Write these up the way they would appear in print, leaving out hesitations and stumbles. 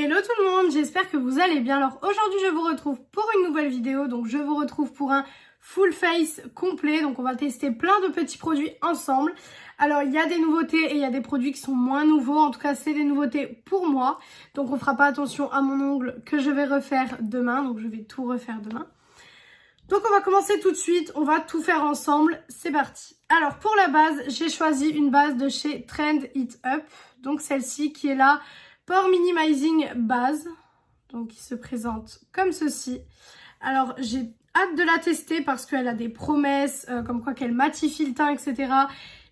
Hello tout le monde, j'espère que vous allez bien. Alors aujourd'hui je vous retrouve pour une nouvelle vidéo, donc je vous retrouve pour un full face complet. Donc on va tester plein de petits produits ensemble. Alors il y a des nouveautés et il y a des produits qui sont moins nouveaux, en tout cas c'est des nouveautés pour moi. Donc on fera pas attention à mon ongle que je vais refaire demain, donc je vais tout refaire demain. Donc on va commencer tout de suite, on va tout faire ensemble, c'est parti. Alors pour la base, j'ai choisi une base de chez Trend It Up, donc celle-ci qui est la Pore Minimizing Base, donc qui se présente comme ceci. Alors j'ai hâte de la tester parce qu'elle a des promesses, comme quoi qu'elle matifie le teint, etc.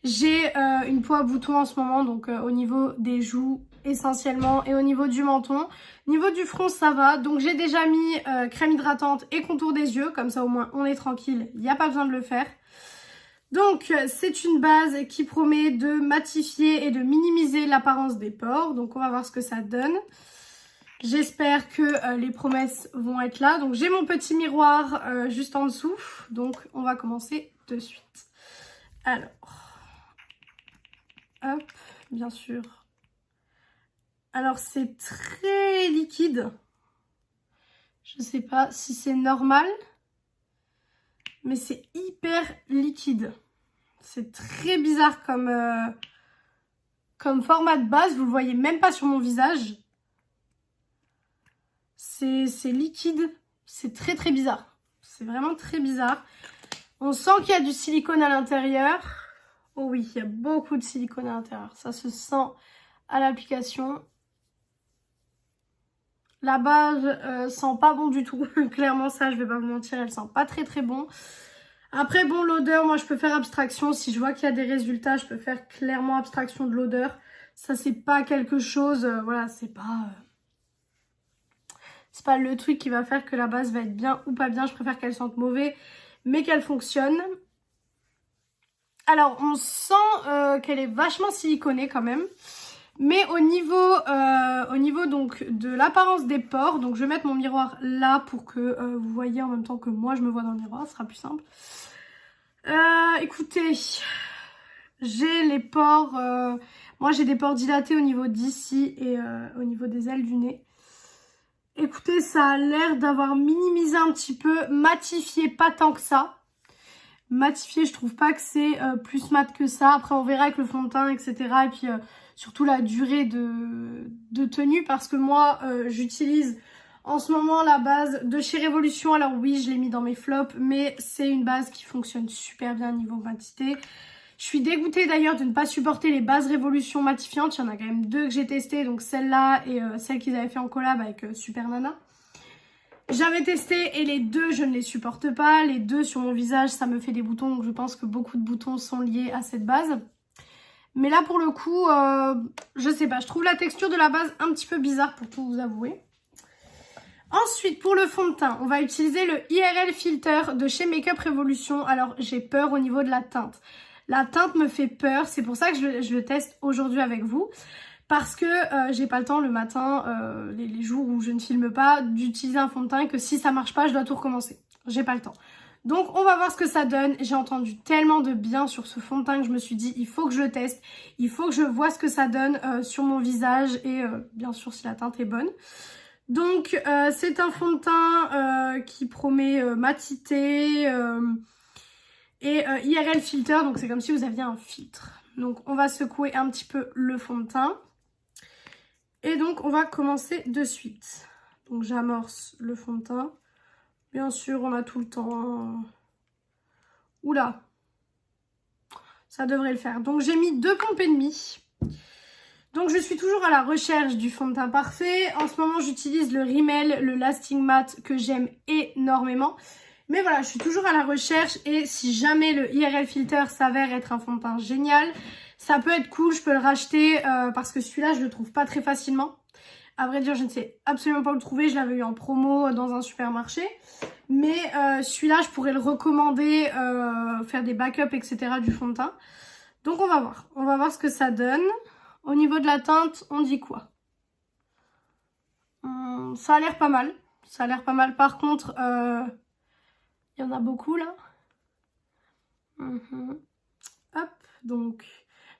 J'ai une peau à boutons en ce moment, donc au niveau des joues essentiellement et au niveau du menton. Niveau du front ça va, donc j'ai déjà mis crème hydratante et contour des yeux, comme ça au moins on est tranquille, il n'y a pas besoin de le faire. Donc c'est une base qui promet de matifier et de minimiser l'apparence des pores, donc on va voir ce que ça donne. J'espère que les promesses vont être là, donc j'ai mon petit miroir juste en dessous, donc on va commencer de suite. Alors, hop, bien sûr. Alors c'est très liquide, je sais pas si c'est normal, mais c'est hyper liquide. C'est très bizarre comme format de base, vous le voyez même pas sur mon visage. C'est liquide, c'est très bizarre. C'est vraiment très bizarre. On sent qu'il y a du silicone à l'intérieur. Oh oui, il y a beaucoup de silicone à l'intérieur. Ça se sent à l'application. La base sent pas bon du tout. Clairement ça, je vais pas vous mentir, elle sent pas très bon. Après bon, l'odeur, moi je peux faire abstraction. Si je vois qu'il y a des résultats, je peux faire clairement abstraction de l'odeur. Ça c'est pas quelque chose, voilà, c'est pas le truc qui va faire que la base va être bien ou pas bien. Je préfère qu'elle sente mauvais, mais qu'elle fonctionne. Alors on sent qu'elle est vachement siliconée quand même. Mais au niveau donc de l'apparence des pores, donc je vais mettre mon miroir là pour que vous voyez en même temps que moi je me vois dans le miroir, ce sera plus simple. Écoutez, j'ai les pores, moi j'ai des pores dilatés au niveau d'ici et au niveau des ailes du nez. Écoutez, ça a l'air d'avoir minimisé un petit peu, matifié pas tant que ça. Matifié, je trouve pas que c'est plus mat que ça. Après, on verra avec le fond de teint, etc. Et puis, surtout la durée de tenue. Parce que moi, j'utilise en ce moment la base de chez Révolution. Alors oui, je l'ai mis dans mes flops. Mais c'est une base qui fonctionne super bien niveau matité. Je suis dégoûtée d'ailleurs de ne pas supporter les bases Révolution matifiantes. Il y en a quand même deux que j'ai testées. Donc celle-là et celle qu'ils avaient fait en collab avec Super Nana. J'avais testé et les deux, je ne les supporte pas. Les deux sur mon visage, ça me fait des boutons. Donc je pense que beaucoup de boutons sont liés à cette base. Mais là, pour le coup, je sais pas. Je trouve la texture de la base un petit peu bizarre pour tout vous avouer. Ensuite, pour le fond de teint, on va utiliser le IRL Filter de chez Makeup Revolution. Alors, j'ai peur au niveau de la teinte. La teinte me fait peur. C'est pour ça que je le teste aujourd'hui avec vous. Parce que j'ai pas le temps le matin, les jours où je ne filme pas, d'utiliser un fond de teint et que si ça marche pas, je dois tout recommencer. J'ai pas le temps. Donc on va voir ce que ça donne. J'ai entendu tellement de bien sur ce fond de teint que je me suis dit il faut que je le teste. Il faut que je vois ce que ça donne sur mon visage et bien sûr si la teinte est bonne. Donc c'est un fond de teint qui promet matité et IRL filter. Donc c'est comme si vous aviez un filtre. Donc on va secouer un petit peu le fond de teint. Et donc on va commencer de suite. Donc j'amorce le fond de teint. Bien sûr on a tout le temps. Oula, ça devrait le faire. Donc j'ai mis 2 pompes et demie. Donc je suis toujours à la recherche du fond de teint parfait. En ce moment j'utilise le Rimmel, le Lasting Matte que j'aime énormément. Mais voilà, je suis toujours à la recherche et si jamais le IRL Filter s'avère être un fond de teint génial, ça peut être cool, je peux le racheter parce que celui-là, je le trouve pas très facilement. À vrai dire, je ne sais absolument pas où le trouver, je l'avais eu en promo dans un supermarché. Mais celui-là, je pourrais le recommander, faire des backups, etc. du fond de teint. Donc on va voir ce que ça donne. Au niveau de la teinte, on dit quoi? Ça a l'air pas mal, ça a l'air pas mal. Par contre... il y en a beaucoup là. Hop, donc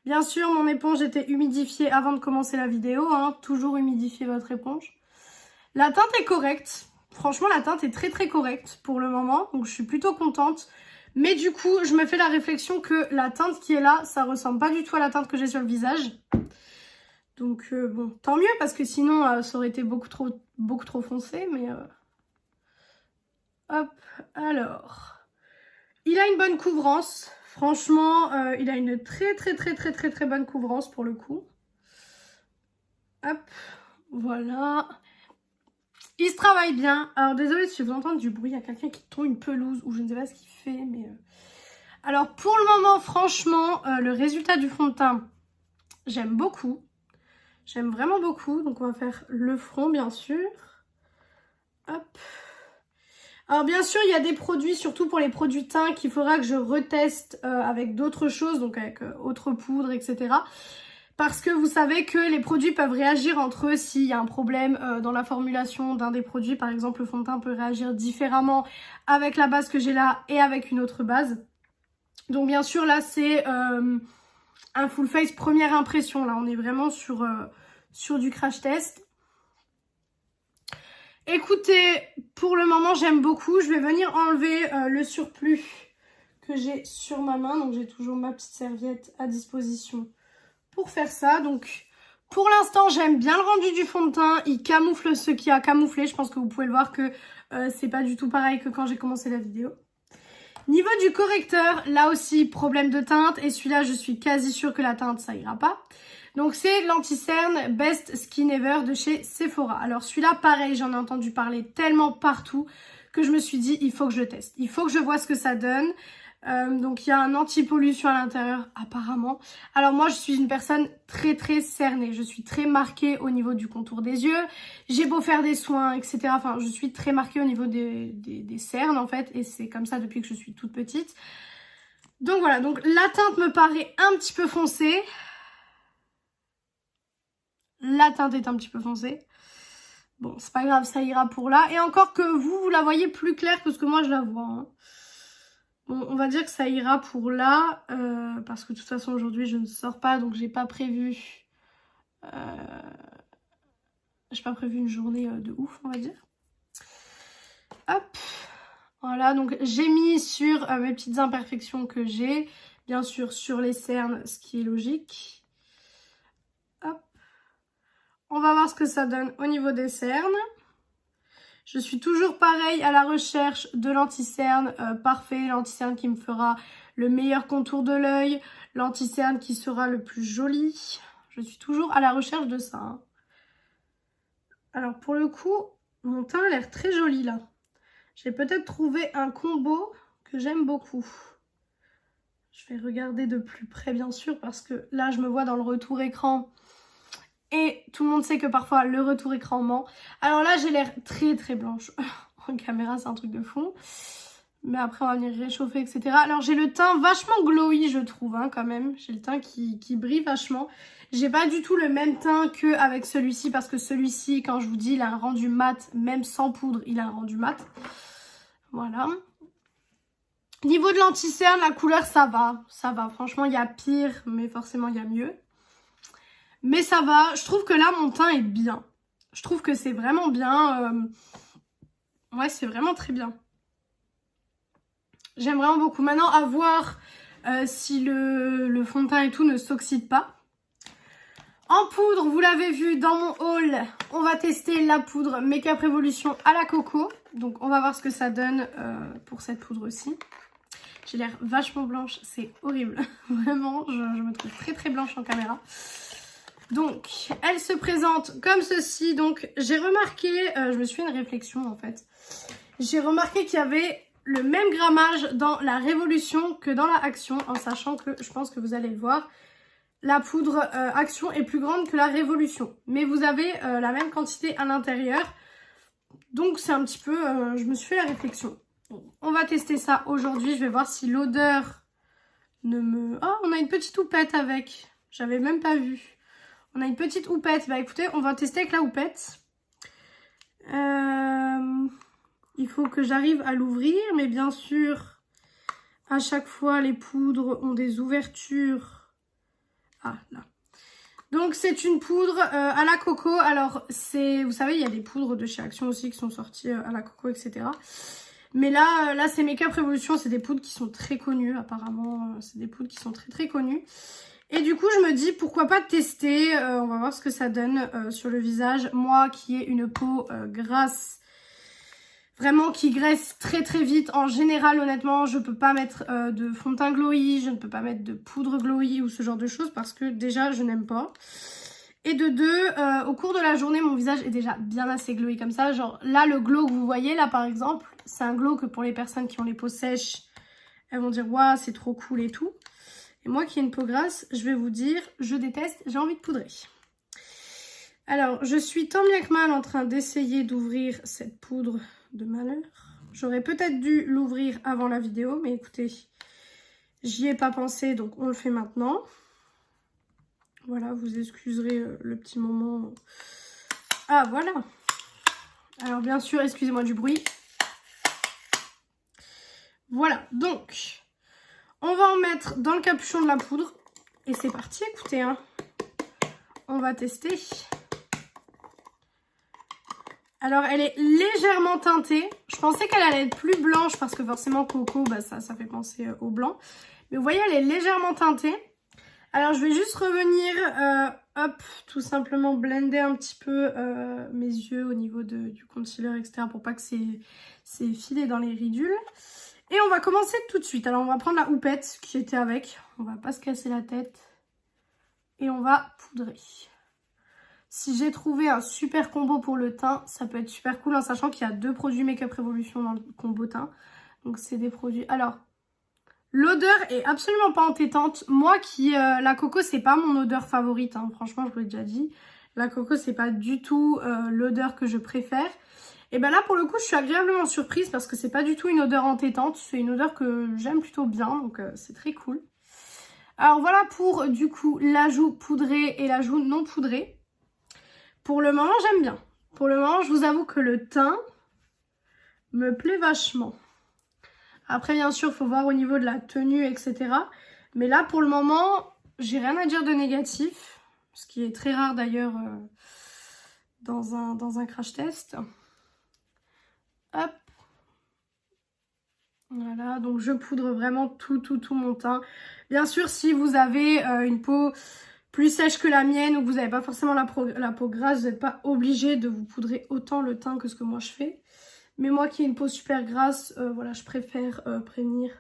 bien sûr mon éponge était humidifiée avant de commencer la vidéo, hein. Toujours humidifier votre éponge. La teinte est correcte. Franchement, la teinte est très très correcte pour le moment. Donc je suis plutôt contente. Mais du coup, je me fais la réflexion que la teinte qui est là, ça ressemble pas du tout à la teinte que j'ai sur le visage. Donc bon, tant mieux parce que sinon ça aurait été beaucoup trop foncé. Mais hop, alors... Il a une bonne couvrance. Franchement, il a une très bonne couvrance pour le coup. Hop, voilà. Il se travaille bien. Alors désolée si vous entendez du bruit, il y a quelqu'un qui tond une pelouse ou je ne sais pas ce qu'il fait. Mais alors pour le moment, franchement, le résultat du fond de teint, j'aime beaucoup. J'aime vraiment beaucoup. Donc on va faire le front bien sûr. Hop. Alors bien sûr, il y a des produits, surtout pour les produits teints, qu'il faudra que je reteste avec d'autres choses, donc avec autres poudres, etc. Parce que vous savez que les produits peuvent réagir entre eux s'il y a un problème dans la formulation d'un des produits. Par exemple, le fond de teint peut réagir différemment avec la base que j'ai là et avec une autre base. Donc bien sûr, là, c'est un full face première impression. Là, on est vraiment sur du crash test. Écoutez, pour le moment, j'aime beaucoup. Je vais venir enlever le surplus que j'ai sur ma main. Donc, j'ai toujours ma petite serviette à disposition pour faire ça. Donc, pour l'instant, j'aime bien le rendu du fond de teint. Il camoufle ce qui a camouflé. Je pense que vous pouvez le voir que c'est pas du tout pareil que quand j'ai commencé la vidéo. Niveau du correcteur, là aussi, problème de teinte. Et celui-là, je suis quasi sûre que la teinte, ça ira pas. Donc c'est l'anti-cerne Best Skin Ever de chez Sephora. Alors celui-là, pareil, j'en ai entendu parler tellement partout que je me suis dit, il faut que je le teste. Il faut que je vois ce que ça donne. Donc il y a un anti-pollution à l'intérieur, apparemment. Alors moi, je suis une personne très cernée. Je suis très marquée au niveau du contour des yeux. J'ai beau faire des soins, etc. Enfin, je suis très marquée au niveau des cernes, en fait. Et c'est comme ça depuis que je suis toute petite. Donc voilà, donc la teinte me paraît un petit peu foncée. La teinte est un petit peu foncée. Bon, c'est pas grave, ça ira pour là. Et encore que vous la voyez plus claire que ce que moi je la vois. Hein. Bon, on va dire que ça ira pour là. Parce que de toute façon, aujourd'hui, je ne sors pas. Donc, j'ai pas prévu... j'ai pas prévu une journée de ouf, on va dire. Hop. Voilà, donc j'ai mis sur mes petites imperfections que j'ai. Bien sûr, sur les cernes, ce qui est logique. Hop. On va voir ce que ça donne au niveau des cernes. Je suis toujours pareil à la recherche de l'anti-cerne parfait, l'anti-cerne qui me fera le meilleur contour de l'œil, l'anti-cerne qui sera le plus joli. Je suis toujours à la recherche de ça. Hein. Alors pour le coup, mon teint a l'air très joli là. J'ai peut-être trouvé un combo que j'aime beaucoup. Je vais regarder de plus près bien sûr parce que là je me vois dans le retour écran. Et tout le monde sait que parfois le retour écran ment. Alors là j'ai l'air très blanche. En caméra c'est un truc de fou. Mais après on va venir réchauffer etc. Alors j'ai le teint vachement glowy je trouve hein, quand même. J'ai le teint qui brille vachement. J'ai pas du tout le même teint qu'avec celui-ci. Parce que celui-ci quand je vous dis il a un rendu mat. Même sans poudre il a un rendu mat. Voilà. Niveau de l'anti-cerne la couleur ça va. Ça va franchement il y a pire mais forcément il y a mieux. Mais ça va, je trouve que là mon teint est bien. Je trouve que c'est vraiment bien. Ouais, c'est vraiment très bien. J'aime vraiment beaucoup. Maintenant, à voir si le fond de teint et tout ne s'oxyde pas. En poudre, vous l'avez vu dans mon haul, on va tester la poudre Make-up Revolution à la coco. Donc on va voir ce que ça donne pour cette poudre aussi. J'ai l'air vachement blanche, c'est horrible. Vraiment, je me trouve très blanche en caméra. Donc, elle se présente comme ceci. Donc, j'ai remarqué, je me suis fait une réflexion en fait. J'ai remarqué qu'il y avait le même grammage dans la Révolution que dans la Action. En sachant que, je pense que vous allez le voir, la poudre Action est plus grande que la Révolution. Mais vous avez la même quantité à l'intérieur. Donc, c'est un petit peu, je me suis fait la réflexion. Bon, on va tester ça aujourd'hui. Je vais voir si l'odeur ne me... Oh, on a une petite houppette avec. J'avais même pas vu. On a une petite houppette. Bah écoutez, on va tester avec la houppette. Il faut que j'arrive à l'ouvrir. Mais bien sûr, à chaque fois, les poudres ont des ouvertures. Ah, là. Donc c'est une poudre à la coco. Alors vous savez, il y a des poudres de chez Action aussi qui sont sorties à la coco, etc. Mais là c'est Makeup Revolution, c'est des poudres qui sont très connues apparemment. C'est des poudres qui sont très très connues. Et du coup je me dis pourquoi pas tester, on va voir ce que ça donne sur le visage. Moi qui ai une peau grasse, vraiment qui graisse très très vite. En général, honnêtement, je peux pas mettre de fond de teint glowy, je ne peux pas mettre de poudre glowy ou ce genre de choses parce que déjà, je n'aime pas. Et de deux, au cours de la journée, mon visage est déjà bien assez glowy comme ça. Genre là, le glow que vous voyez là par exemple, c'est un glow que pour les personnes qui ont les peaux sèches, elles vont dire « Waouh, c'est trop cool et tout ». Et moi qui ai une peau grasse, je vais vous dire, je déteste, j'ai envie de poudrer. Alors, je suis tant bien que mal en train d'essayer d'ouvrir cette poudre de malheur. J'aurais peut-être dû l'ouvrir avant la vidéo, mais écoutez, j'y ai pas pensé, donc on le fait maintenant. Voilà, vous excuserez le petit moment. Ah, voilà. Alors, bien sûr, excusez-moi du bruit. Voilà, donc, on va en mettre dans le capuchon de la poudre. Et c'est parti, écoutez, hein. On va tester. Alors, elle est légèrement teintée. Je pensais qu'elle allait être plus blanche parce que forcément, coco, bah, ça fait penser au blanc. Mais vous voyez, elle est légèrement teintée. Alors, je vais juste revenir, hop, tout simplement blender un petit peu mes yeux au niveau du concealer, etc. pour pas que c'est filé dans les ridules. Et on va commencer tout de suite. Alors, on va prendre la houppette qui était avec. On va pas se casser la tête. Et on va poudrer. Si j'ai trouvé un super combo pour le teint, ça peut être super cool en sachant qu'il y a 2 produits Makeup Revolution dans le combo teint. Donc c'est des produits... Alors, l'odeur est absolument pas entêtante. Moi la coco, c'est pas mon odeur favorite, hein. Franchement, je vous l'ai déjà dit. La coco, c'est pas du tout l'odeur que je préfère. Et ben là, pour le coup, je suis agréablement surprise parce que c'est pas du tout une odeur entêtante. C'est une odeur que j'aime plutôt bien, donc c'est très cool. Alors voilà pour, du coup, l'ajout poudré et l'ajout non poudré. Pour le moment, j'aime bien. Pour le moment, je vous avoue que le teint me plaît vachement. Après, bien sûr, il faut voir au niveau de la tenue, etc. Mais là, pour le moment, j'ai rien à dire de négatif. Ce qui est très rare d'ailleurs dans un crash test. Hop. Voilà, donc je poudre vraiment tout mon teint. Bien sûr, si vous avez une peau plus sèche que la mienne ou que vous n'avez pas forcément la peau grasse, vous n'êtes pas obligé de vous poudrer autant le teint que ce que moi je fais. Mais moi qui ai une peau super grasse, voilà, je préfère prévenir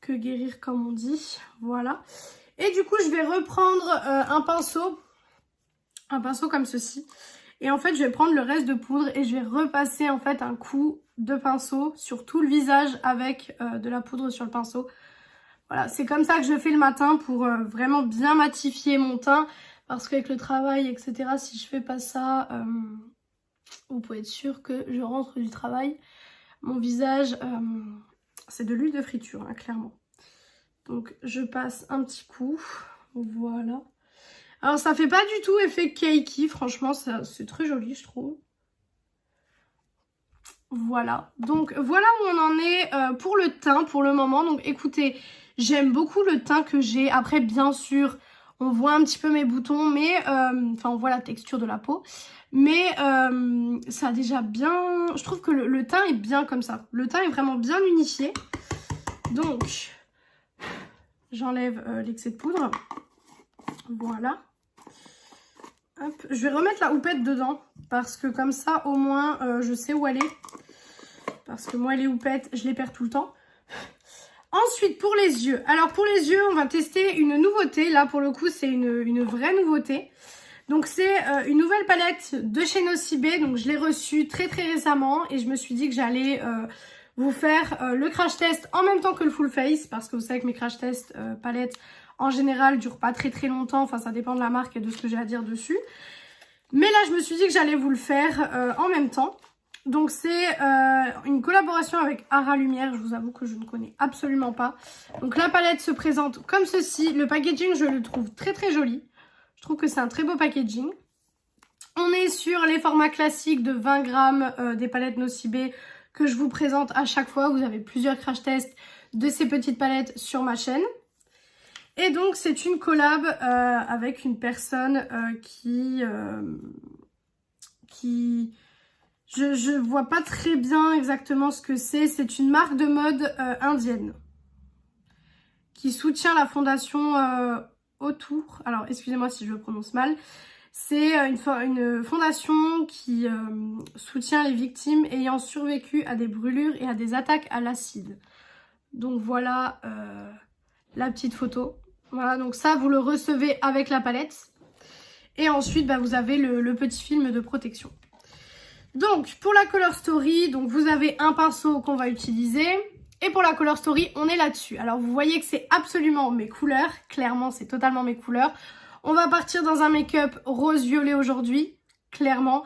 que guérir comme on dit. Voilà. Et du coup, je vais reprendre un pinceau comme ceci. Et en fait, je vais prendre le reste de poudre et je vais repasser en fait un coup de pinceau sur tout le visage avec de la poudre sur le pinceau. Voilà, c'est comme ça que je fais le matin pour vraiment bien matifier mon teint. Parce qu'avec le travail, etc., si je fais pas ça, vous pouvez être sûr que je rentre du travail. Mon visage, c'est de l'huile de friture, hein, clairement. Donc, je passe un petit coup. Voilà. Alors, ça fait pas du tout effet cakey. Franchement, c'est très joli, je trouve. Voilà. Donc, voilà où on en est pour le teint pour le moment. Donc, écoutez... J'aime beaucoup le teint que j'ai. Après, bien sûr, on voit un petit peu mes boutons, mais... Enfin, on voit la texture de la peau. Mais ça a déjà bien... Je trouve que le teint est bien comme ça. Le teint est vraiment bien unifié. Donc, j'enlève l'excès de poudre. Voilà. Hop. Je vais remettre la houppette dedans. Parce que comme ça, au moins, je sais où elle est. Parce que moi, les houpettes, je les perds tout le temps. Ensuite, pour les yeux. Alors, pour les yeux, on va tester une nouveauté. Là, pour le coup, c'est une vraie nouveauté. Donc, c'est une nouvelle palette de chez Nocibé. Donc, je l'ai reçue très récemment. Et je me suis dit que j'allais vous faire le crash test en même temps que le full face. Parce que vous savez que mes crash tests palettes, en général, durent pas très longtemps. Enfin, ça dépend de la marque et de ce que j'ai à dire dessus. Mais là, je me suis dit que j'allais vous le faire en même temps. Donc c'est une collaboration avec Ara Lumière, je vous avoue que je ne connais absolument pas. Donc la palette se présente comme ceci, le packaging je le trouve très joli. Je trouve que c'est un très beau packaging. On est sur les formats classiques de 20 grammes des palettes Nocibé que je vous présente à chaque fois. Vous avez plusieurs crash tests de ces petites palettes sur ma chaîne. Et donc c'est une collab avec une personne qui je vois pas très bien exactement ce que c'est. C'est une marque de mode indienne qui soutient la fondation Autour. Alors excusez-moi si je le prononce mal. C'est une fondation qui soutient les victimes ayant survécu à des brûlures et à des attaques à l'acide. Donc voilà la petite photo. Voilà, donc ça vous le recevez avec la palette. Et ensuite bah, vous avez le petit film de protection. Donc pour la Color Story, donc vous avez un pinceau qu'on va utiliser. Et pour la Color Story, on est là-dessus. Alors vous voyez que c'est absolument mes couleurs. Clairement, c'est totalement mes couleurs. On va partir dans un make-up rose-violet aujourd'hui, clairement.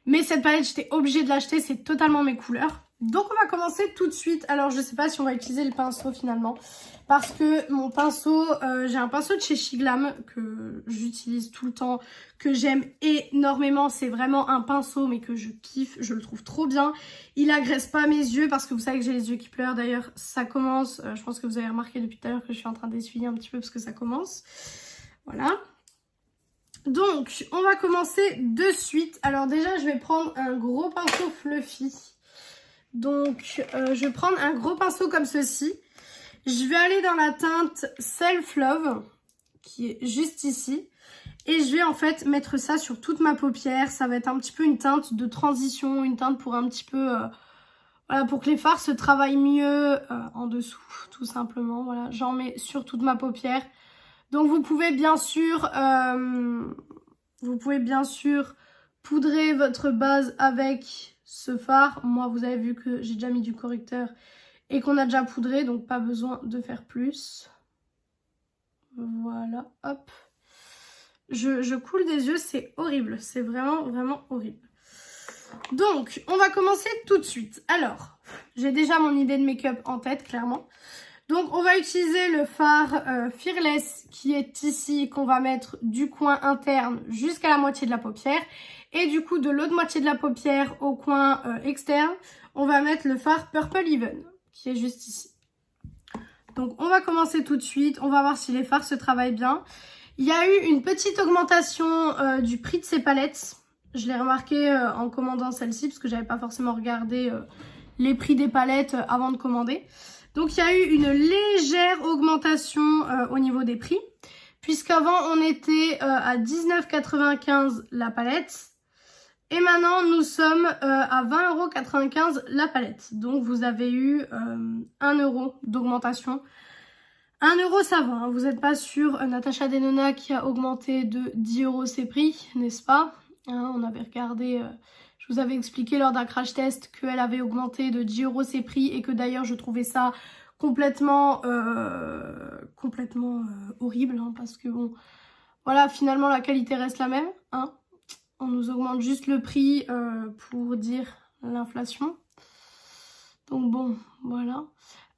Mais cette palette, j'étais obligée de l'acheter, c'est totalement mes couleurs. Donc on va commencer tout de suite. Alors je sais pas si on va utiliser le pinceau finalement. Parce que mon pinceau, j'ai un pinceau de chez Shiglam que j'utilise tout le temps, que j'aime énormément. C'est vraiment un pinceau mais que je kiffe, je le trouve trop bien. Il agresse pas mes yeux parce que vous savez que j'ai les yeux qui pleurent. D'ailleurs ça commence, je pense que vous avez remarqué depuis tout à l'heure que je suis en train d'essuyer un petit peu parce que ça commence. Voilà. Donc, on va commencer de suite. Alors déjà, je vais prendre un gros pinceau fluffy. Donc, je vais prendre un gros pinceau comme ceci. Je vais aller dans la teinte Self Love, qui est juste ici. Et je vais en fait mettre ça sur toute ma paupière. Ça va être un petit peu une teinte de transition, une teinte pour un petit peu... voilà, pour que les fards se travaillent mieux en dessous, tout simplement. Voilà, j'en mets sur toute ma paupière. Donc vous pouvez bien sûr poudrer votre base avec ce fard. Moi, vous avez vu que j'ai déjà mis du correcteur et qu'on a déjà poudré, donc pas besoin de faire plus. Voilà, hop. Je coule des yeux, c'est horrible. C'est vraiment, vraiment horrible. Donc, on va commencer tout de suite. Alors, j'ai déjà mon idée de make-up en tête, clairement. Donc on va utiliser le fard Fearless qui est ici, qu'on va mettre du coin interne jusqu'à la moitié de la paupière. Et du coup de l'autre moitié de la paupière au coin externe, on va mettre le fard Purple Even qui est juste ici. Donc on va commencer tout de suite, on va voir si les fards se travaillent bien. Il y a eu une petite augmentation du prix de ces palettes. Je l'ai remarqué en commandant celle-ci parce que j'avais pas forcément regardé les prix des palettes avant de commander. Donc il y a eu une légère augmentation au niveau des prix, puisqu'avant on était à 19,95 € la palette, et maintenant nous sommes à 20,95 € la palette. Donc vous avez eu 1 € d'augmentation. 1 € ça va, hein. Vous n'êtes pas sur Natasha Denona qui a augmenté de 10 € ses prix, n'est-ce pas, hein, on avait regardé... Je vous avais expliqué lors d'un crash test qu'elle avait augmenté de 10 € ses prix et que d'ailleurs je trouvais ça complètement horrible, hein, parce que bon, voilà, finalement la qualité reste la même, hein. On nous augmente juste le prix pour dire l'inflation. Donc bon, voilà.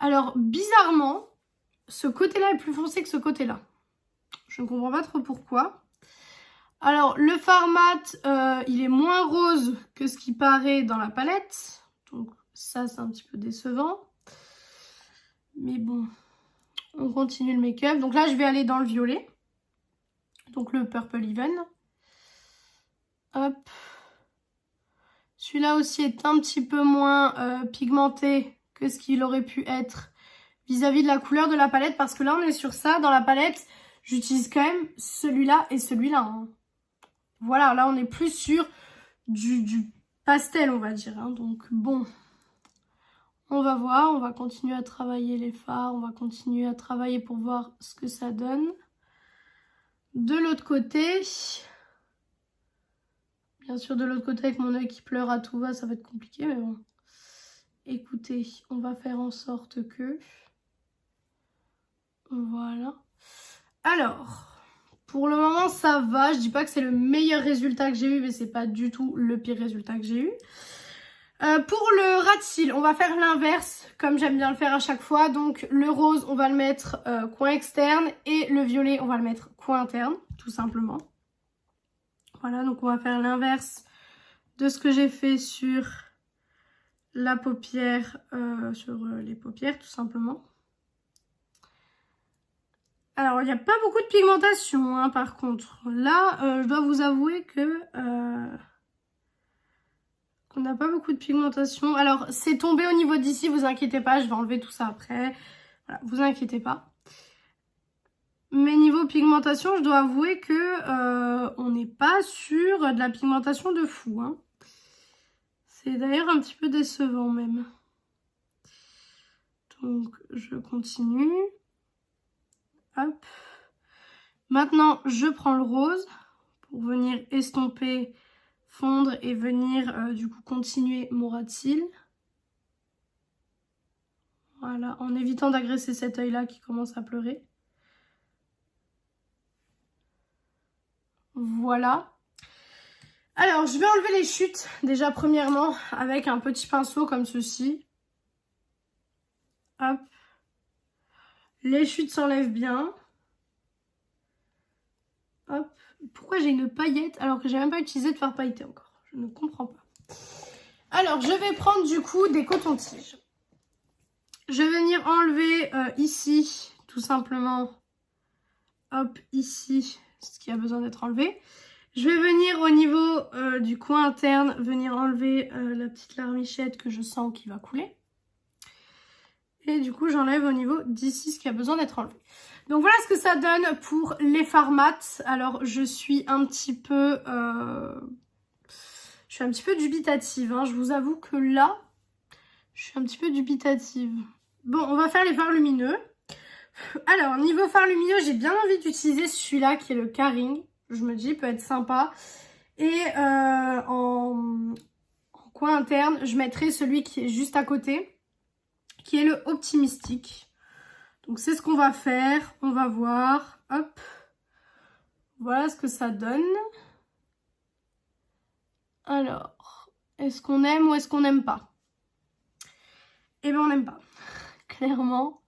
Alors bizarrement, ce côté-là est plus foncé que ce côté-là. Je ne comprends pas trop pourquoi. Alors, le fard mat, il est moins rose que ce qui paraît dans la palette. Donc, ça, c'est un petit peu décevant. Mais bon, on continue le make-up. Donc là, je vais aller dans le violet. Donc, le Purple Even. Hop. Celui-là aussi est un petit peu moins pigmenté que ce qu'il aurait pu être vis-à-vis de la couleur de la palette. Parce que là, on est sur ça. Dans la palette, j'utilise quand même celui-là et celui-là, hein. Voilà, là on est plus sur du pastel, on va dire, hein. Donc bon, on va voir, on va continuer à travailler les fards, on va continuer à travailler pour voir ce que ça donne. De l'autre côté, bien sûr de l'autre côté avec mon œil qui pleure à tout va, ça va être compliqué, mais bon. Écoutez, on va faire en sorte que... Voilà. Alors... Pour le moment, ça va. Je dis pas que c'est le meilleur résultat que j'ai eu, mais c'est pas du tout le pire résultat que j'ai eu. Pour le ras de cils, on va faire l'inverse, comme j'aime bien le faire à chaque fois. Donc, le rose, on va le mettre coin externe et le violet, on va le mettre coin interne, tout simplement. Voilà, donc on va faire l'inverse de ce que j'ai fait sur la paupière, sur les paupières, tout simplement. Alors, il n'y a pas beaucoup de pigmentation, hein, par contre. Là, je dois vous avouer que qu'on n'a pas beaucoup de pigmentation. Alors, c'est tombé au niveau d'ici, vous inquiétez pas, je vais enlever tout ça après. Voilà, vous inquiétez pas. Mais niveau pigmentation, je dois avouer que on n'est pas sur de la pigmentation de fou, hein. C'est d'ailleurs un petit peu décevant même. Donc, je continue. Hop. Maintenant, je prends le rose pour venir estomper, fondre et venir du coup continuer mon ras de cils. Voilà, en évitant d'agresser cet œil-là qui commence à pleurer. Voilà. Alors, je vais enlever les chutes, déjà premièrement, avec un petit pinceau comme ceci. Hop. Les chutes s'enlèvent bien. Hop. Pourquoi j'ai une paillette alors que j'ai même pas utilisé de fard pailleté encore? Je ne comprends pas. Alors, je vais prendre du coup des cotons-tiges. Je vais venir enlever ici, tout simplement, hop, ici, ce qui a besoin d'être enlevé. Je vais venir au niveau du coin interne, venir enlever la petite larmichette que je sens qui va couler. Et du coup, j'enlève au niveau d'ici ce qui a besoin d'être enlevé. Donc voilà ce que ça donne pour les fards mat. Alors, je suis un petit peu dubitative, hein. Je vous avoue que là, je suis un petit peu dubitative. Bon, on va faire les fards lumineux. Alors, niveau fard lumineux, j'ai bien envie d'utiliser celui-là qui est le Caring. Je me dis, il peut être sympa. Et en coin interne, je mettrai celui qui est juste à côté, qui est le Optimistic. Donc, c'est ce qu'on va faire. On va voir. Hop. Voilà ce que ça donne. Alors, est-ce qu'on aime ou est-ce qu'on n'aime pas? Eh bien, on n'aime pas. Clairement,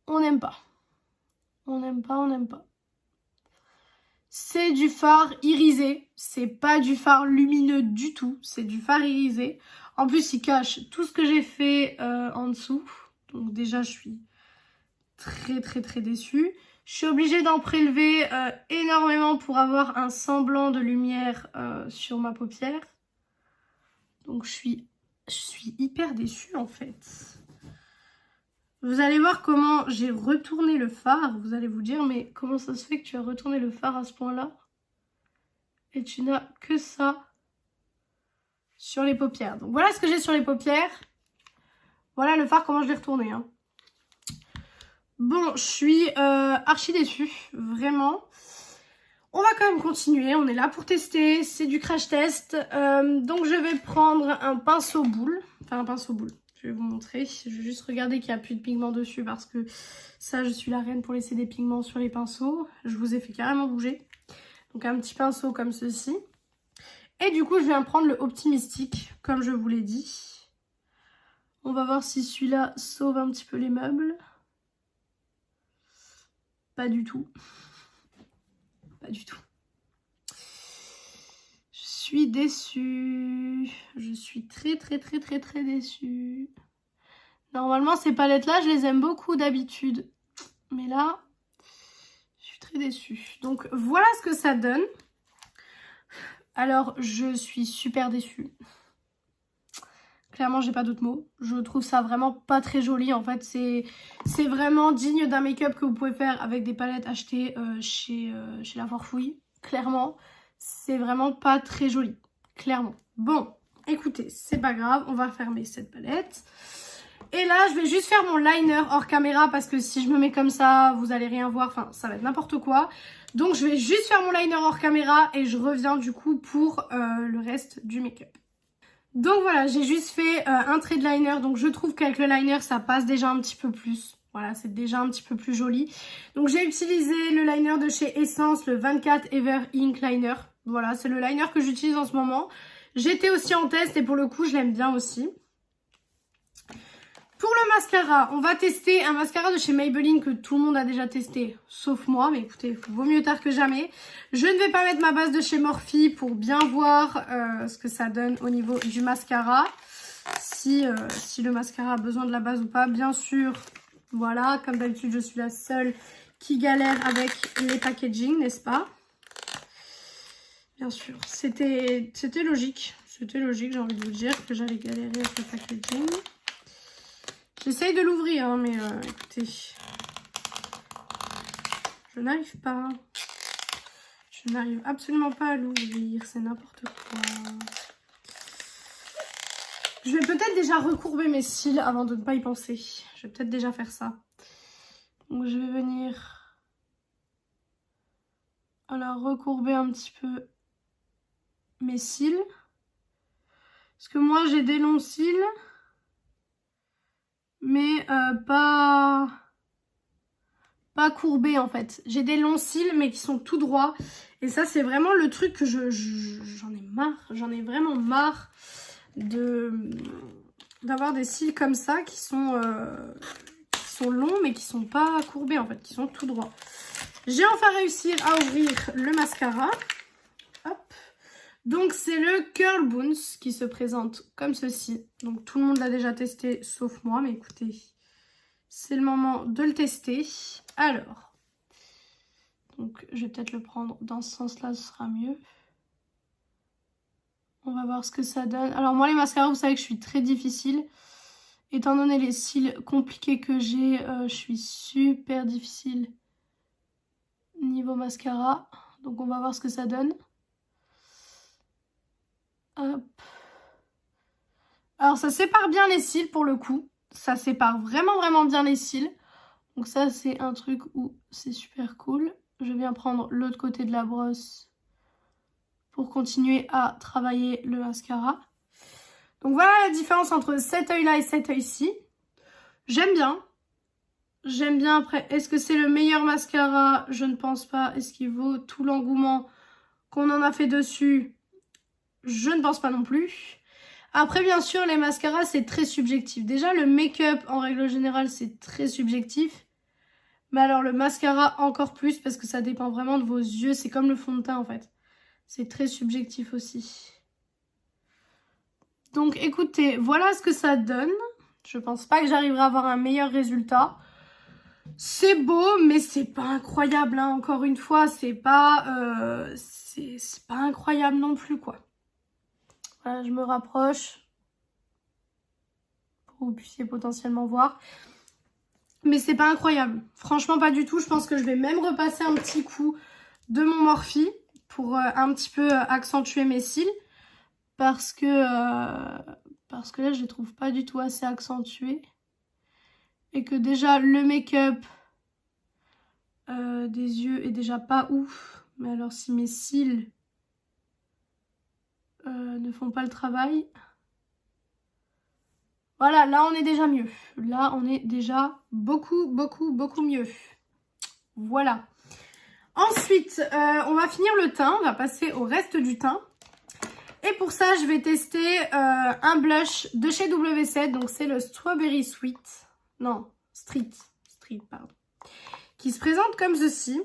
on n'aime pas. On n'aime pas, on n'aime pas. C'est du fard irisé. C'est pas du fard lumineux du tout. C'est du fard irisé. En plus, il cache tout ce que j'ai fait en dessous. Donc déjà, je suis très déçue. Je suis obligée d'en prélever énormément pour avoir un semblant de lumière sur ma paupière. Donc je suis hyper déçue en fait. Vous allez voir comment j'ai retourné le fard. Vous allez vous dire, mais comment ça se fait que tu as retourné le fard à ce point-là? Et tu n'as que ça sur les paupières. Donc voilà ce que j'ai sur les paupières. Voilà le fard, comment je l'ai retourné, hein. Bon, je suis archi déçue, vraiment. On va quand même continuer, on est là pour tester, c'est du crash test. Donc je vais prendre un pinceau boule, enfin un pinceau boule. Je vais vous montrer, je vais juste regarder qu'il n'y a plus de pigments dessus parce que ça, je suis la reine pour laisser des pigments sur les pinceaux. Je vous ai fait carrément bouger. Donc un petit pinceau comme ceci. Et du coup, je viens prendre le Optimistic, comme je vous l'ai dit. On va voir si celui-là sauve un petit peu les meubles. Pas du tout. Pas du tout. Je suis déçue. Je suis très déçue. Normalement, ces palettes-là, je les aime beaucoup d'habitude. Mais là, je suis très déçue. Donc, voilà ce que ça donne. Alors, je suis super déçue. Clairement, j'ai pas d'autres mots. Je trouve ça vraiment pas très joli. En fait, c'est vraiment digne d'un make-up que vous pouvez faire avec des palettes achetées chez La Forfouille. Clairement, c'est vraiment pas très joli. Clairement. Bon, écoutez, c'est pas grave. On va fermer cette palette. Et là, je vais juste faire mon liner hors caméra parce que si je me mets comme ça, vous allez rien voir. Enfin, ça va être n'importe quoi. Donc, je vais juste faire mon liner hors caméra et je reviens du coup pour le reste du make-up. Donc voilà, j'ai juste fait un trait de liner. Donc, je trouve qu'avec le liner, ça passe déjà un petit peu plus. Voilà, c'est déjà un petit peu plus joli. Donc, j'ai utilisé le liner de chez Essence, le 24 Ever Ink Liner. Voilà, c'est le liner que j'utilise en ce moment. J'étais aussi en test et pour le coup, je l'aime bien aussi. Pour le mascara, on va tester un mascara de chez Maybelline que tout le monde a déjà testé, sauf moi. Mais écoutez, vaut mieux tard que jamais. Je ne vais pas mettre ma base de chez Morphe pour bien voir ce que ça donne au niveau du mascara. Si le mascara a besoin de la base ou pas. Bien sûr, Voilà, comme d'habitude, je suis la seule qui galère avec les packaging, n'est-ce pas? Bien sûr, c'était logique. C'était logique, j'ai envie de vous dire que j'allais galérer avec le packaging. J'essaye de l'ouvrir, hein, mais écoutez, je n'arrive pas. Je n'arrive absolument pas à l'ouvrir, c'est n'importe quoi. Je vais peut-être déjà recourber mes cils avant de ne pas y penser. Je vais peut-être déjà faire ça. Donc je vais venir alors recourber un petit peu mes cils. Parce que moi j'ai des longs cils, mais pas courbés en fait. J'ai des longs cils mais qui sont tout droits. Et ça c'est vraiment le truc que j'en ai marre. J'en ai vraiment marre d'avoir des cils comme ça qui sont longs mais qui sont pas courbés en fait, qui sont tout droits. J'ai enfin réussi à ouvrir le mascara. Hop. Donc c'est le Curl Boons qui se présente comme ceci. Donc tout le monde l'a déjà testé sauf moi, mais écoutez, c'est le moment de le tester. Alors, donc je vais peut-être le prendre dans ce sens-là, ce sera mieux. On va voir ce que ça donne. Alors moi les mascaras, vous savez que je suis très difficile. Étant donné les cils compliqués que j'ai, je suis super difficile niveau mascara. Donc on va voir ce que ça donne. Hop. Alors ça sépare bien les cils pour le coup. Ça sépare vraiment bien les cils. Donc ça c'est un truc où c'est super cool. Je viens prendre l'autre côté de la brosse pour continuer à travailler le mascara. Donc voilà la différence entre cet œil-là et cet œil-ci. J'aime bien. J'aime bien. Après, est-ce que c'est le meilleur mascara? Je ne pense pas. Est-ce qu'il vaut tout l'engouement qu'on en a fait dessus? Je ne pense pas non plus. Après, bien sûr, les mascaras, c'est très subjectif. Déjà, le make-up, en règle générale, c'est très subjectif. Mais alors, le mascara, encore plus, parce que ça dépend vraiment de vos yeux. C'est comme le fond de teint, en fait. C'est très subjectif aussi. Donc, écoutez, voilà ce que ça donne. Je pense pas que j'arriverai à avoir un meilleur résultat. C'est beau, mais c'est pas incroyable, hein. Encore une fois, c'est pas incroyable non plus, quoi. Voilà, je me rapproche pour que vous puissiez potentiellement voir. Mais c'est pas incroyable. Franchement, pas du tout. Je pense que je vais même repasser un petit coup de mon Morphe pour un petit peu accentuer mes cils. Parce que là, je les trouve pas du tout assez accentués. Et que déjà, le make-up des yeux est déjà pas ouf. Mais alors, si mes cils ne font pas le travail... Voilà, là on est déjà mieux. Là on est déjà beaucoup mieux. Voilà. Ensuite, on va finir le teint. On va passer au reste du teint. Et pour ça, je vais tester un blush de chez W7. Donc c'est le Strawberry Sweet. Non, Street, pardon. Qui se présente comme ceci.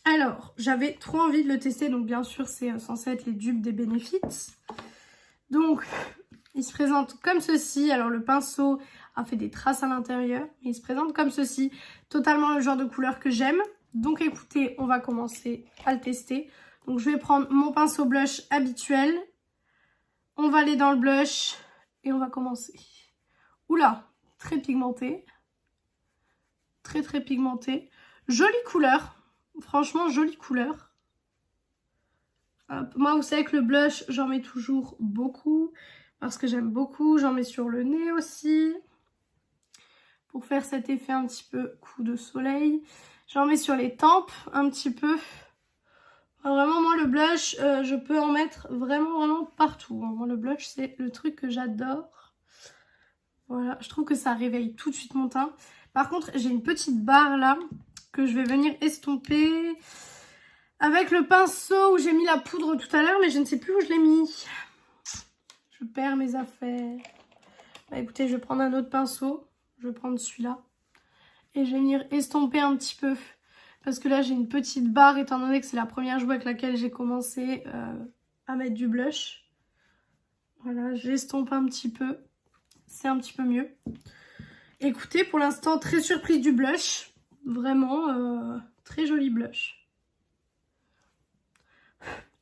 Alors, j'avais trop envie de le tester. Donc bien sûr, c'est censé être les dupes des Benefits. Donc... il se présente comme ceci. Alors le pinceau a fait des traces à l'intérieur. Mais il se présente comme ceci. Totalement le genre de couleur que j'aime. Donc écoutez, on va commencer à le tester. Donc je vais prendre mon pinceau blush habituel. On va aller dans le blush. Et on va commencer. Oula, très pigmenté. Très pigmenté. Jolie couleur. Franchement, jolie couleur. Hop. Moi, vous savez que le blush, j'en mets toujours beaucoup. Parce que j'aime beaucoup, j'en mets sur le nez aussi. Pour faire cet effet un petit peu coup de soleil. J'en mets sur les tempes un petit peu. Alors vraiment, moi le blush, je peux en mettre vraiment partout. Moi le blush, c'est le truc que j'adore. Voilà, je trouve que ça réveille tout de suite mon teint. Par contre, j'ai une petite barre là que je vais venir estomper avec le pinceau où j'ai mis la poudre tout à l'heure. Mais je ne sais plus où je l'ai mis. Je perds mes affaires. Bah écoutez, je vais prendre un autre pinceau. Je vais prendre celui-là. Et je vais venir estomper un petit peu. Parce que là, j'ai une petite barre, étant donné que c'est la première jouet avec laquelle j'ai commencé à mettre du blush. Voilà, j'estompe un petit peu. C'est un petit peu mieux. Écoutez, pour l'instant, très surprise du blush. Vraiment, très joli blush.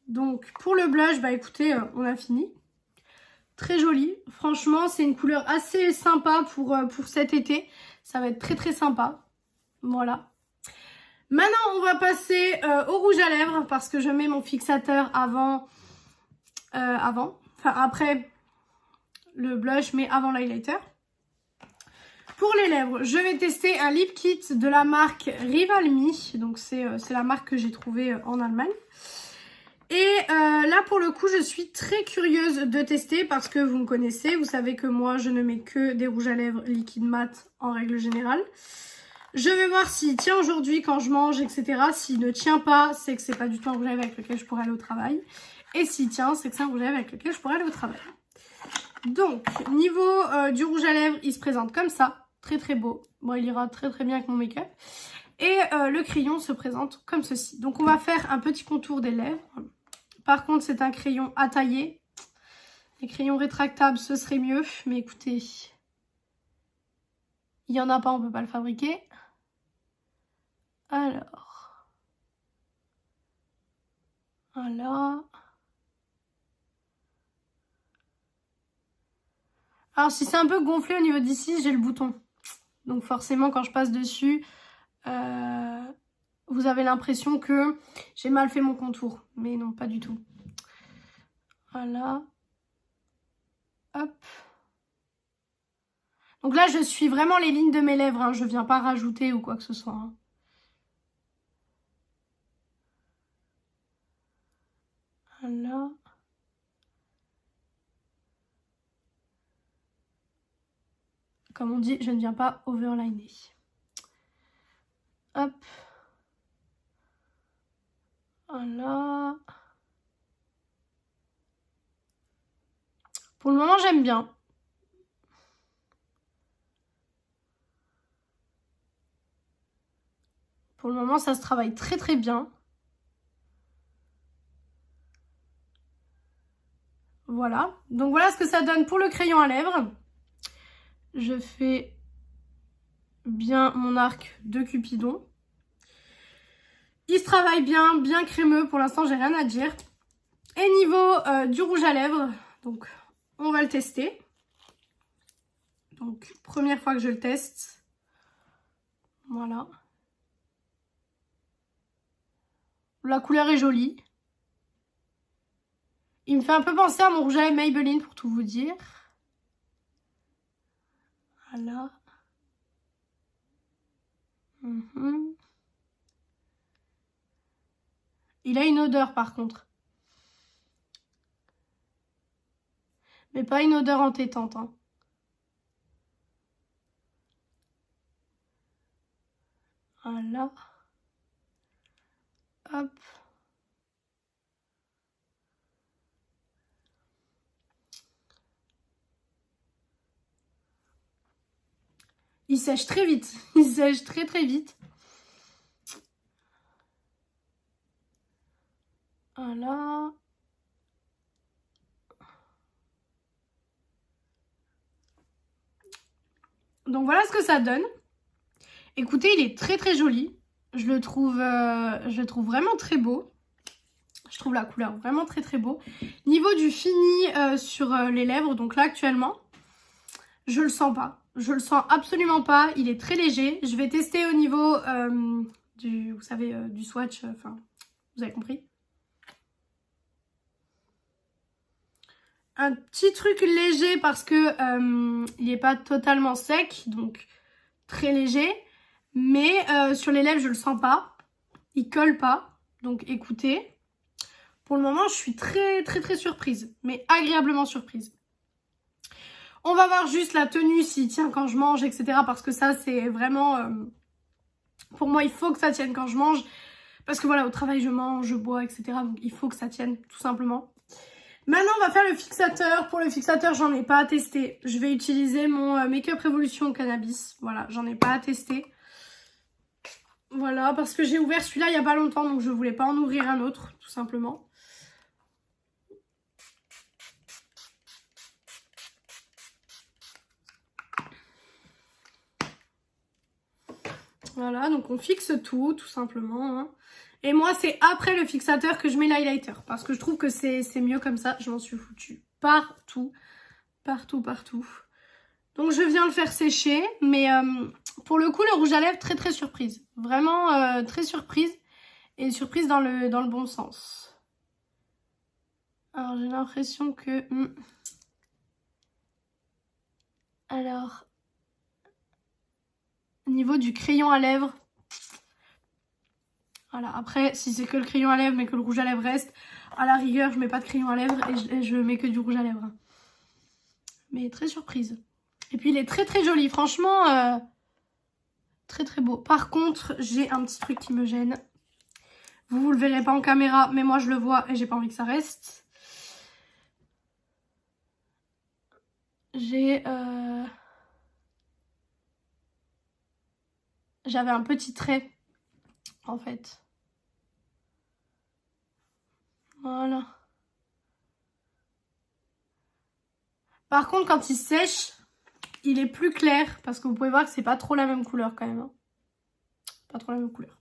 Donc, pour le blush, bah écoutez, on a fini. Très joli. Franchement, c'est une couleur assez sympa pour cet été. Ça va être très très sympa. Voilà. Maintenant, on va passer au rouge à lèvres parce que je mets mon fixateur avant. Enfin, après le blush, mais avant l'highlighter. Pour les lèvres, je vais tester un lip kit de la marque Rival Me. Donc, c'est la marque que j'ai trouvée en Allemagne. Et là, pour le coup, je suis très curieuse de tester parce que vous me connaissez. Vous savez que moi, je ne mets que des rouges à lèvres liquide mat en règle générale. Je vais voir s'il tient aujourd'hui quand je mange, etc. S'il ne tient pas, c'est que c'est pas du tout un rouge à lèvres avec lequel je pourrais aller au travail. Et s'il tient, c'est que c'est un rouge à lèvres avec lequel je pourrais aller au travail. Donc, niveau du rouge à lèvres, il se présente comme ça. Très très beau. Bon, il ira très très bien avec mon make-up. Et le crayon se présente comme ceci. Donc, on va faire un petit contour des lèvres. Par contre, c'est un crayon à tailler. Les crayons rétractables, ce serait mieux. Mais écoutez, il n'y en a pas, on ne peut pas le fabriquer. Alors, voilà. Alors, si c'est un peu gonflé au niveau d'ici, j'ai le bouton. Donc forcément, quand je passe dessus, vous avez l'impression que j'ai mal fait mon contour. Mais non, pas du tout. Voilà. Hop. Donc là, je suis vraiment les lignes de mes lèvres. Hein. Je ne viens pas rajouter ou quoi que ce soit. Hein. Voilà. Comme on dit, je ne viens pas overliner. Hop. Voilà. Pour le moment, j'aime bien. Pour le moment, ça se travaille très très bien. Voilà. Donc voilà ce que ça donne pour le crayon à lèvres. Je fais bien mon arc de Cupidon. Il se travaille bien, bien crémeux. Pour l'instant, j'ai rien à dire. Et niveau du rouge à lèvres, donc on va le tester. Donc, première fois que je le teste. Voilà. La couleur est jolie. Il me fait un peu penser à mon rouge à lèvres Maybelline, pour tout vous dire. Voilà. Il a une odeur, par contre. Mais pas une odeur entêtante. Hein. Voilà. Hop. Il sèche très vite. Il sèche très très vite. Voilà. Donc voilà ce que ça donne. Écoutez, il est très très joli. Je le trouve vraiment très beau. Je trouve la couleur vraiment très très beau. Niveau du fini sur les lèvres, donc là actuellement, je le sens pas. Je le sens absolument pas. Il est très léger. Je vais tester au niveau du, vous savez, du swatch. Enfin, vous avez compris. Un petit truc léger parce que il n'est pas totalement sec, donc très léger. Mais sur les lèvres, je le sens pas. Il colle pas. Donc écoutez. Pour le moment, je suis très très très surprise, mais agréablement surprise. On va voir juste la tenue, s'il tient quand je mange, etc. Parce que ça, c'est vraiment... pour moi, il faut que ça tienne quand je mange. Parce que voilà, au travail, je mange, je bois, etc. Donc, il faut que ça tienne, tout simplement. Maintenant, on va faire le fixateur. Pour le fixateur, j'en ai pas à tester. Je vais utiliser mon Make-up Revolution Cannabis. Voilà, j'en ai pas à tester. Voilà, parce que j'ai ouvert celui-là il y a pas longtemps, donc je voulais pas en ouvrir un autre, tout simplement. Voilà, donc on fixe tout simplement. Hein. Et moi, c'est après le fixateur que je mets l'highlighter. Parce que je trouve que c'est mieux comme ça. Je m'en suis foutue partout. Partout. Donc je viens le faire sécher. Mais pour le coup, le rouge à lèvres, très surprise. Vraiment très surprise. Et surprise dans le bon sens. Alors j'ai l'impression que... Alors... Au niveau du crayon à lèvres... Voilà, après, si c'est que le crayon à lèvres mais que le rouge à lèvres reste, à la rigueur, je mets pas de crayon à lèvres et je mets que du rouge à lèvres. Mais très surprise. Et puis il est très joli, franchement, très beau. Par contre, j'ai un petit truc qui me gêne. Vous le verrez pas en caméra, mais moi je le vois et j'ai pas envie que ça reste. J'avais un petit trait, en fait. Voilà. Par contre, quand il sèche, il est plus clair. Parce que vous pouvez voir que c'est pas trop la même couleur quand même. Hein. Pas trop la même couleur.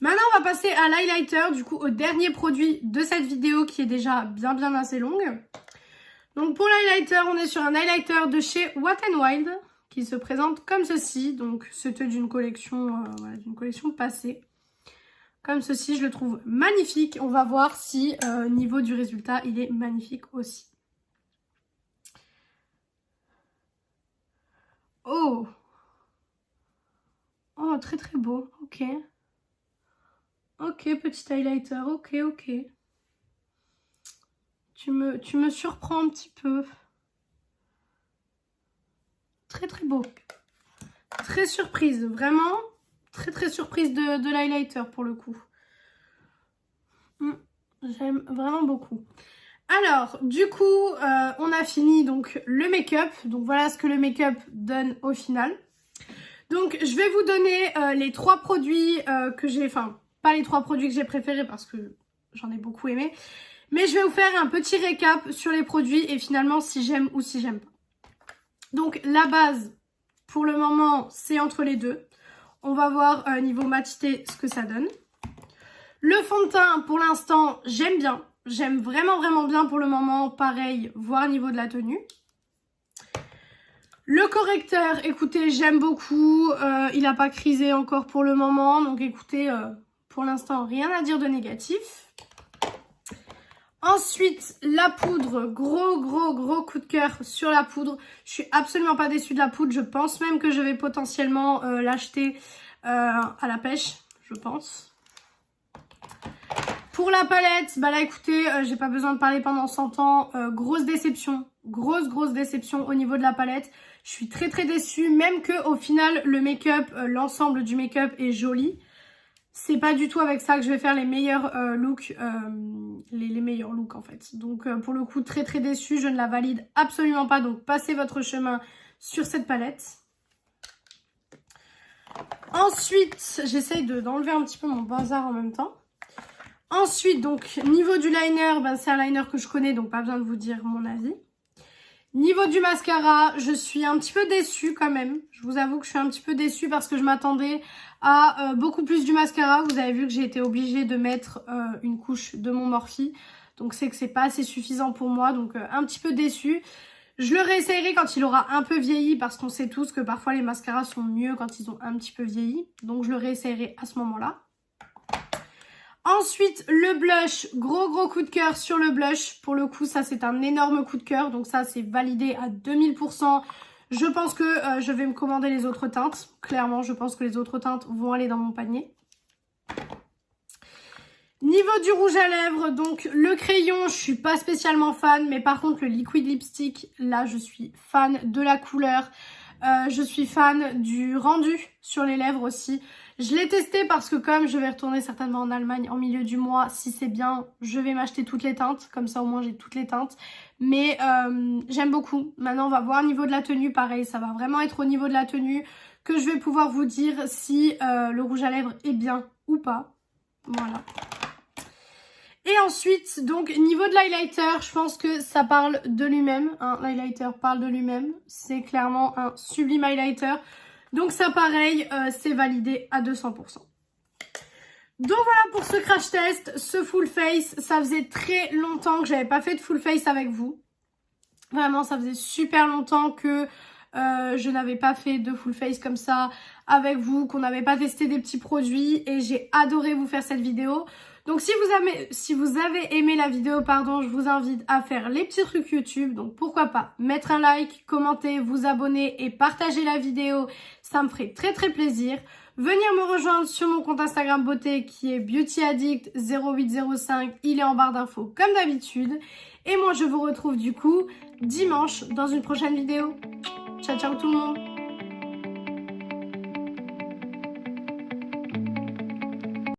Maintenant, on va passer à l'highlighter. Du coup, au dernier produit de cette vidéo qui est déjà bien assez longue. Donc pour l'highlighter, on est sur un highlighter de chez Wet n Wild. Qui se présente comme ceci. Donc c'était d'une collection, passée. Comme ceci, je le trouve magnifique. On va voir si, niveau du résultat, il est magnifique aussi. Oh! Oh, très beau. Ok. Ok, petit highlighter. Ok. Tu me surprends un petit peu. Très beau. Très surprise. Vraiment, très surprise de l'highlighter pour le coup. J'aime vraiment beaucoup. Alors, du coup, on a fini donc le make-up. Donc voilà ce que le make-up donne au final. Donc je vais vous donner les 3 produits que j'ai... Enfin, pas les 3 produits que j'ai préférés parce que j'en ai beaucoup aimé. Mais je vais vous faire un petit récap sur les produits et finalement si j'aime ou si j'aime pas. Donc la base, pour le moment, c'est entre les deux. On va voir niveau matité ce que ça donne. Le fond de teint, pour l'instant, j'aime bien. J'aime vraiment bien pour le moment. Pareil, voir niveau de la tenue. Le correcteur, écoutez, j'aime beaucoup. Il n'a pas crisé encore pour le moment. Donc écoutez, pour l'instant, rien à dire de négatif. Ensuite, la poudre, gros coup de cœur sur la poudre. Je suis absolument pas déçue de la poudre. Je pense même que je vais potentiellement l'acheter à la pêche, je pense. Pour la palette, bah là écoutez, j'ai pas besoin de parler pendant 100 ans. Grosse déception, grosse déception au niveau de la palette. Je suis très déçue, même que au final le make-up, l'ensemble du make-up est joli. C'est pas du tout avec ça que je vais faire les meilleurs looks, les meilleurs looks en fait. Donc pour le coup très déçue, je ne la valide absolument pas. Donc passez votre chemin sur cette palette. Ensuite, j'essaye d'enlever un petit peu mon bazar en même temps. Ensuite, donc, niveau du liner, ben, c'est un liner que je connais, donc pas besoin de vous dire mon avis. Niveau du mascara, je suis un petit peu déçue quand même. Je vous avoue que je suis un petit peu déçue parce que je m'attendais à beaucoup plus du mascara. Vous avez vu que j'ai été obligée de mettre une couche de mon Morphe. Donc c'est que c'est pas assez suffisant pour moi, donc un petit peu déçue. Je le réessayerai quand il aura un peu vieilli parce qu'on sait tous que parfois les mascaras sont mieux quand ils ont un petit peu vieilli. Donc je le réessayerai à ce moment-là. Ensuite, le blush, gros coup de cœur sur le blush. Pour le coup, ça c'est un énorme coup de cœur. Donc ça c'est validé à 2000%. Je pense que je vais me commander les autres teintes. Clairement, je pense que les autres teintes vont aller dans mon panier. Niveau du rouge à lèvres, donc le crayon, je suis pas spécialement fan. Mais par contre, le liquid lipstick, là je suis fan de la couleur. Je suis fan du rendu sur les lèvres aussi. Je l'ai testé parce que comme je vais retourner certainement en Allemagne en milieu du mois, si c'est bien, je vais m'acheter toutes les teintes. Comme ça au moins j'ai toutes les teintes. Mais j'aime beaucoup. Maintenant on va voir au niveau de la tenue. Pareil, ça va vraiment être au niveau de la tenue que je vais pouvoir vous dire si le rouge à lèvres est bien ou pas. Voilà. Et ensuite, donc niveau de l'highlighter, je pense que ça parle de lui-même. Hein, l'highlighter parle de lui-même. C'est clairement un sublime highlighter. Donc ça pareil, c'est validé à 200%. Donc voilà pour ce crash test, ce full face. Ça faisait très longtemps que j'avais pas fait de full face avec vous. Vraiment, ça faisait super longtemps que je n'avais pas fait de full face comme ça avec vous, qu'on n'avait pas testé des petits produits et j'ai adoré vous faire cette vidéo. Donc si vous avez aimé la vidéo, je vous invite à faire les petits trucs YouTube. Donc pourquoi pas mettre un like, commenter, vous abonner et partager la vidéo. Ça me ferait très très plaisir. Venir me rejoindre sur mon compte Instagram beauté qui est beautyaddict0805. Il est en barre d'infos comme d'habitude. Et moi je vous retrouve du coup dimanche dans une prochaine vidéo. Ciao ciao tout le monde.